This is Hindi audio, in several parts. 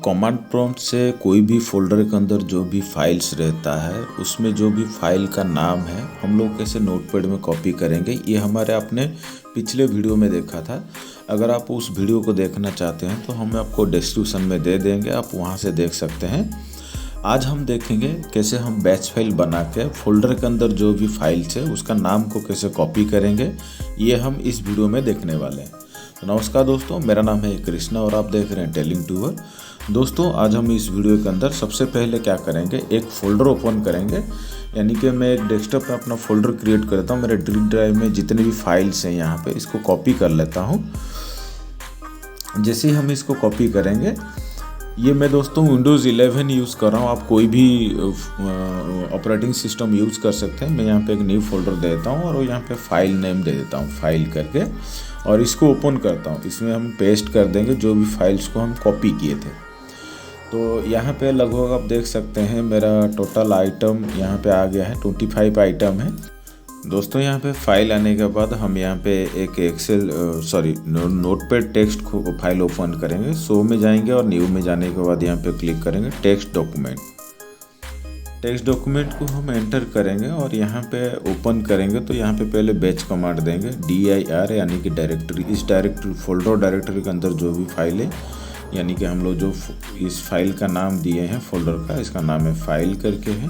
कमांड प्रॉम्प्ट से कोई भी फोल्डर के अंदर जो भी फाइल्स रहता है उसमें जो भी फाइल का नाम है हम लोग कैसे नोटपैड में कॉपी करेंगे, ये हमारे आपने पिछले वीडियो में देखा था। अगर आप उस वीडियो को देखना चाहते हैं तो हम आपको डिस्क्रिप्शन में दे देंगे, आप वहां से देख सकते हैं। आज हम देखेंगे कैसे हम बैच फाइल बना के फोल्डर के अंदर जो भी फाइल्स है उसका नाम को कैसे कॉपी करेंगे, ये हम इस वीडियो में देखने वाले हैं। तो नमस्कार दोस्तों, मेरा नाम है कृष्णा और आप देख रहे हैं टेलिंग टूवर। दोस्तों आज हम इस वीडियो के अंदर सबसे पहले क्या करेंगे, एक फ़ोल्डर ओपन करेंगे। यानी कि मैं एक डेस्कटॉप पे अपना फ़ोल्डर क्रिएट करता हूँ। मेरे ड्राइव में जितने भी फाइल्स हैं यहाँ पे इसको कॉपी कर लेता हूँ। जैसे ही हम इसको कॉपी करेंगे, ये मैं दोस्तों विंडोज़ 11 यूज़ कर रहा हूँ, आप कोई भी ऑपरेटिंग सिस्टम यूज़ कर सकते हैं। मैं यहाँ पे एक न्यू फोल्डर दे देता हूँ और यहाँ पे फाइल नेम दे देता हूँ फाइल करके, और इसको ओपन करता हूँ। इसमें हम पेस्ट कर देंगे जो भी फाइल्स को हम कॉपी किए थे। तो यहाँ पे लगभग आप देख सकते हैं मेरा टोटल आइटम यहाँ पे आ गया है, 25 आइटम है। दोस्तों यहाँ पे फाइल आने के बाद हम यहाँ पे एक नोटपैड टेक्स्ट फाइल ओपन करेंगे। शो में जाएंगे और न्यू में जाने के बाद यहाँ पे क्लिक करेंगे टेक्स्ट डॉक्यूमेंट। टेक्स्ट डॉक्यूमेंट को हम एंटर करेंगे और यहाँ पे ओपन करेंगे तो यहाँ पे पहले बैच कमांड देंगे dir, यानी कि डायरेक्टरी। इस डायरेक्टरी फोल्डर डायरेक्टरी के अंदर जो भी फाइल है, यानी कि हम लोग जो इस फाइल का नाम दिए हैं फोल्डर का, इसका नाम है फाइल करके है।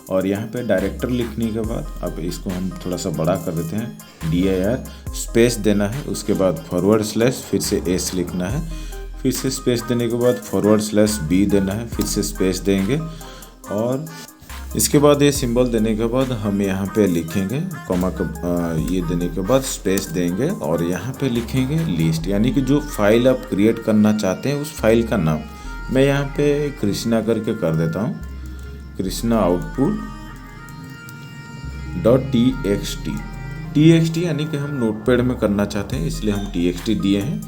और यहाँ पे डायरेक्टर लिखने के बाद अब इसको हम थोड़ा सा बड़ा कर देते हैं, dir स्पेस देना है, उसके बाद /, फिर से s लिखना है, फिर से स्पेस देने के बाद /b देना है, फिर से स्पेस देंगे और इसके बाद ये सिंबल देने के बाद हम यहाँ पे लिखेंगे कॉमा का ये देने के बाद स्पेस देंगे और यहाँ पे लिखेंगे लिस्ट, यानी कि जो फाइल आप क्रिएट करना चाहते हैं उस फाइल का नाम। मैं यहाँ पे कृष्णा करके कर देता हूँ, कृष्णा आउटपुट .txt यानी कि हम नोटपैड में करना चाहते हैं, इसलिए हम txt दिए हैं।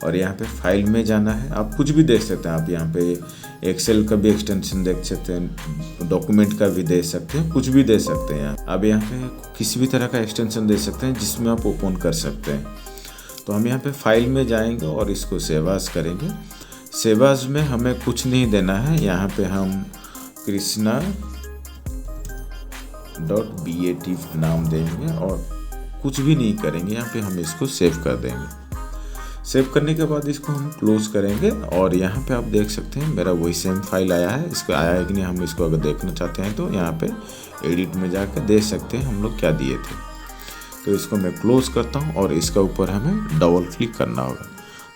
और यहाँ पे फाइल में जाना है, आप कुछ भी देख सकते हैं। आप यहाँ पे एक्सेल का भी एक्सटेंशन देख सकते हैं, डॉक्यूमेंट का भी दे सकते हैं, कुछ भी दे सकते हैं। आप यहाँ पे किसी भी तरह का एक्सटेंशन दे सकते हैं जिसमें आप ओपन कर सकते हैं। तो हम यहाँ पे फाइल में जाएंगे और इसको सेव एज़ करेंगे। सेव एज़ में हमें कुछ नहीं देना है, यहाँ पे हम कृष्णा .bat नाम देंगे और कुछ भी नहीं करेंगे। यहाँ पे हम इसको सेव कर देंगे। सेव करने के बाद इसको हम क्लोज करेंगे और यहाँ पे आप देख सकते हैं मेरा वही सेम फाइल आया है। इसको आया है कि नहीं, हम इसको अगर देखना चाहते हैं तो यहाँ पे एडिट में जाकर देख सकते हैं हम लोग क्या दिए थे। तो इसको मैं क्लोज करता हूँ और इसका ऊपर हमें डबल क्लिक करना होगा।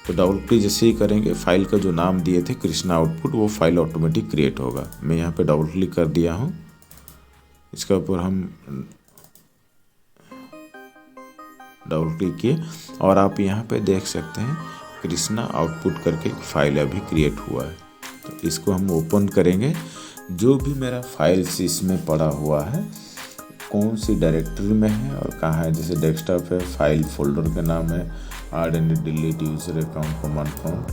तो डबल क्लिक जैसे ही करेंगे, फाइल का जो नाम दिए थे कृष्णा आउटपुट, वो फाइल ऑटोमेटिक क्रिएट होगा। मैं यहाँ पे डबल क्लिक कर दिया हूँ, इसके ऊपर हम डबल क्लिक किए और आप यहाँ पे देख सकते हैं कृष्णा आउटपुट करके एक फाइल अभी क्रिएट हुआ है। तो इसको हम ओपन करेंगे। जो भी मेरा फाइल्स इसमें पड़ा हुआ है, कौन सी डायरेक्टरी में है और कहाँ है, जैसे डेस्कटॉप है, फाइल फोल्डर का नाम है add and delete user account command prompt,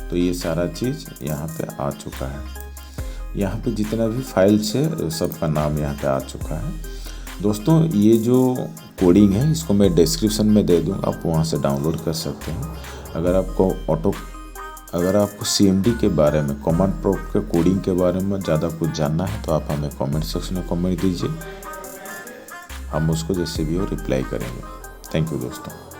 तो ये सारा चीज़ यहाँ पे आ चुका है। यहाँ पे जितना भी फाइल्स है सबका नाम यहाँ पे आ चुका है। दोस्तों ये जो कोडिंग है इसको मैं डिस्क्रिप्शन में दे दूँ, आप वहाँ से डाउनलोड कर सकते हैं। अगर आपको CMD के बारे में, कमांड प्रॉम्प्ट के कोडिंग के बारे में ज़्यादा कुछ जानना है तो आप हमें कमेंट सेक्शन में कमेंट दीजिए, हम उसको जैसे भी हो रिप्लाई करेंगे। थैंक यू दोस्तों।